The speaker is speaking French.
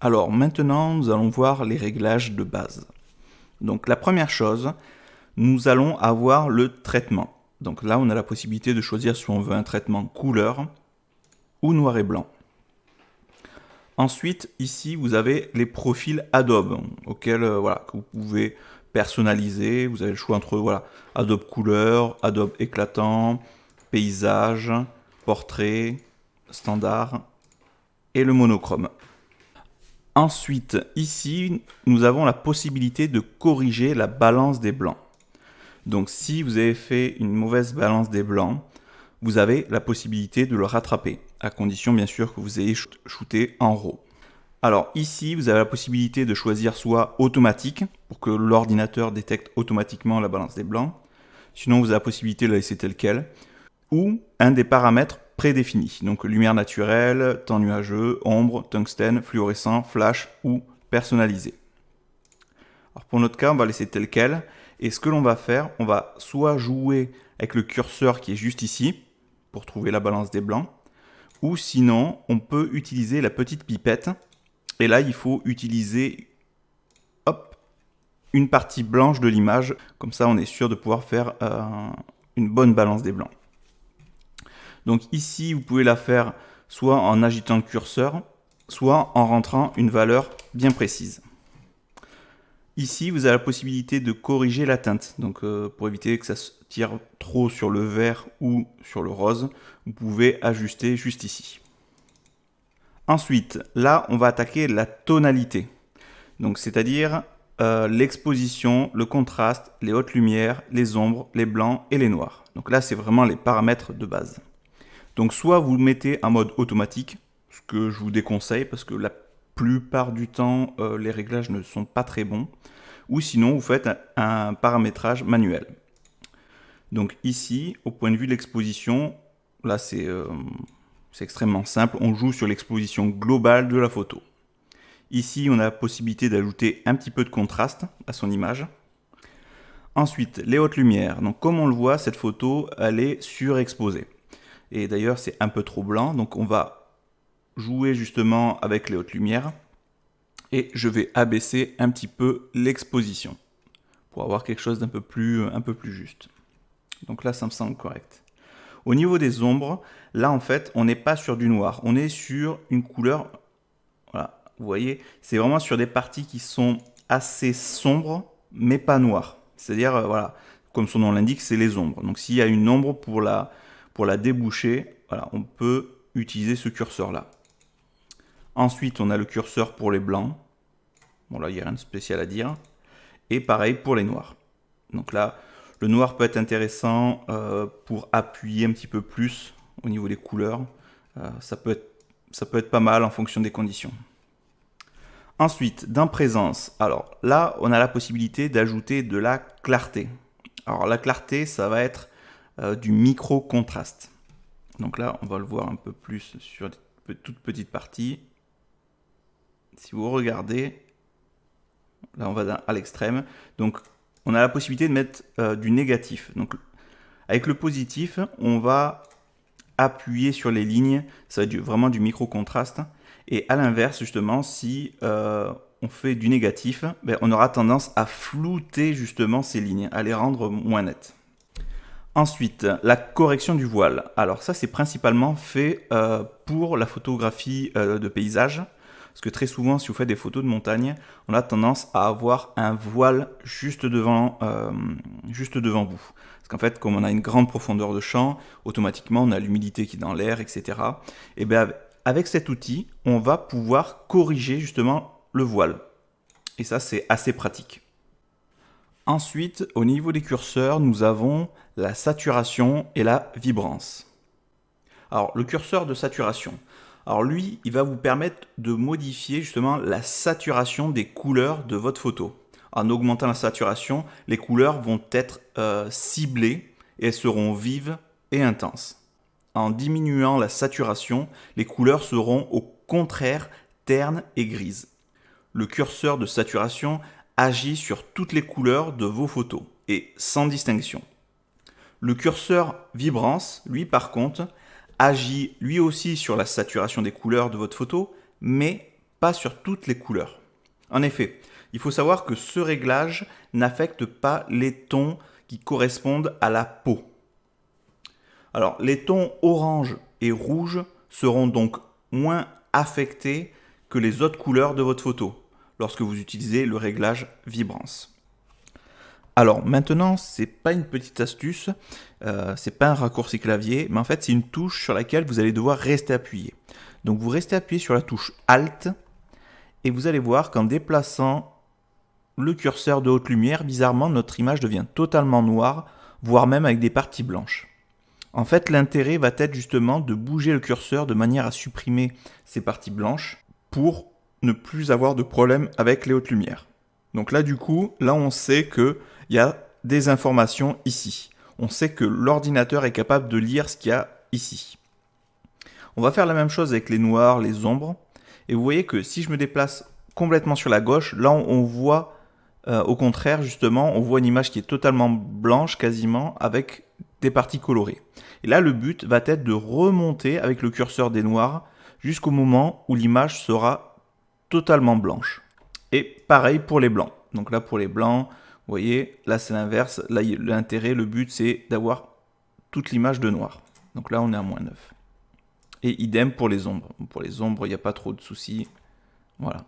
Alors maintenant, nous allons voir les réglages de base. Donc la première chose, nous allons avoir le traitement. Donc là, on a la possibilité de choisir si on veut un traitement couleur ou noir et blanc. Ensuite, ici, vous avez les profils Adobe auxquels que vous pouvez personnaliser. Vous avez le choix entre Adobe couleur, Adobe éclatant, paysage, portrait, standard et le monochrome. Ensuite, ici, nous avons la possibilité de corriger la balance des blancs. Donc si vous avez fait une mauvaise balance des blancs, vous avez la possibilité de le rattraper, à condition bien sûr que vous ayez shooté en RAW. Alors ici, vous avez la possibilité de choisir soit automatique, pour que l'ordinateur détecte automatiquement la balance des blancs, sinon vous avez la possibilité de la laisser telle quelle, ou un des paramètres prédéfinis, donc lumière naturelle, temps nuageux, ombre, tungstène, fluorescent, flash ou personnalisé. Alors pour notre cas, on va laisser tel quel, et ce que l'on va faire, on va soit jouer avec le curseur qui est juste ici, pour trouver la balance des blancs, ou sinon, on peut utiliser la petite pipette, et là, il faut utiliser une partie blanche de l'image, comme ça on est sûr de pouvoir faire une bonne balance des blancs. Donc ici, vous pouvez la faire soit en agitant le curseur, soit en rentrant une valeur bien précise. Ici, vous avez la possibilité de corriger la teinte. Donc pour éviter que ça se tire trop sur le vert ou sur le rose, vous pouvez ajuster juste ici. Ensuite, là, on va attaquer la tonalité. Donc c'est-à-dire l'exposition, le contraste, les hautes lumières, les ombres, les blancs et les noirs. Donc là, c'est vraiment les paramètres de base. Donc soit vous le mettez en mode automatique, ce que je vous déconseille parce que la plupart du temps, les réglages ne sont pas très bons, ou sinon vous faites un paramétrage manuel. Donc ici, au point de vue de l'exposition, là c'est extrêmement simple, on joue sur l'exposition globale de la photo. Ici, on a la possibilité d'ajouter un petit peu de contraste à son image. Ensuite, les hautes lumières. Donc comme on le voit, cette photo, elle est surexposée. Et d'ailleurs, c'est un peu trop blanc, donc on va jouer justement avec les hautes lumières. Et je vais abaisser un petit peu l'exposition pour avoir quelque chose un peu plus juste. Donc là, ça me semble correct. Au niveau des ombres, là, en fait, on n'est pas sur du noir. On est sur une couleur, voilà, vous voyez, c'est vraiment sur des parties qui sont assez sombres, mais pas noires. C'est-à-dire, voilà, comme son nom l'indique, c'est les ombres. Donc s'il y a une ombre pour la déboucher, voilà, on peut utiliser ce curseur-là. Ensuite, on a le curseur pour les blancs. Bon, là, il n'y a rien de spécial à dire. Et pareil pour les noirs. Donc là, le noir peut être intéressant pour appuyer un petit peu plus au niveau des couleurs. Ça peut être pas mal en fonction des conditions. Ensuite, dans présence, alors là, on a la possibilité d'ajouter de la clarté. Alors la clarté, ça va être du micro-contraste. Donc là, on va le voir un peu plus sur des toutes petites parties. Si vous regardez, là on va à l'extrême. Donc on a la possibilité de mettre du négatif. Donc avec le positif, on va appuyer sur les lignes. Ça va être vraiment du micro-contraste. Et à l'inverse, justement, si on fait du négatif, ben, on aura tendance à flouter justement ces lignes, à les rendre moins nettes. Ensuite, la correction du voile. Alors ça, c'est principalement fait pour la photographie de paysage. Parce que très souvent, si vous faites des photos de montagne, on a tendance à avoir un voile juste devant vous. Parce qu'en fait, comme on a une grande profondeur de champ, automatiquement, on a l'humidité qui est dans l'air, etc. Et bien, avec cet outil, on va pouvoir corriger justement le voile. Et ça, c'est assez pratique. Ensuite, au niveau des curseurs, nous avons la saturation et la vibrance. Alors, le curseur de saturation. Alors lui, il va vous permettre de modifier justement la saturation des couleurs de votre photo. En augmentant la saturation, les couleurs vont être ciblées et elles seront vives et intenses. En diminuant la saturation, les couleurs seront au contraire ternes et grises. Le curseur de saturation agit sur toutes les couleurs de vos photos et sans distinction. Le curseur vibrance, lui par contre, agit lui aussi sur la saturation des couleurs de votre photo, mais pas sur toutes les couleurs. En effet, il faut savoir que ce réglage n'affecte pas les tons qui correspondent à la peau. Alors, les tons orange et rouge seront donc moins affectés que les autres couleurs de votre photo lorsque vous utilisez le réglage vibrance. Alors maintenant, c'est pas une petite astuce, c'est pas un raccourci clavier, mais en fait c'est une touche sur laquelle vous allez devoir rester appuyé. Donc vous restez appuyé sur la touche Alt et vous allez voir qu'en déplaçant le curseur de haute lumière, bizarrement notre image devient totalement noire, voire même avec des parties blanches. En fait, l'intérêt va être justement de bouger le curseur de manière à supprimer ces parties blanches pour ne plus avoir de problème avec les hautes lumières. Donc là, du coup, là on sait qu'il y a des informations ici. On sait que l'ordinateur est capable de lire ce qu'il y a ici. On va faire la même chose avec les noirs, les ombres. Et vous voyez que si je me déplace complètement sur la gauche, là on voit au contraire, justement, on voit une image qui est totalement blanche quasiment avec des parties colorées. Et là, le but va être de remonter avec le curseur des noirs jusqu'au moment où l'image sera totalement blanche. Et pareil pour les blancs. Donc là, pour les blancs, vous voyez, là c'est l'inverse. Là, l'intérêt, le but, c'est d'avoir toute l'image de noir. Donc là, on est à -9. Et idem pour les ombres. Pour les ombres, il n'y a pas trop de soucis. Voilà.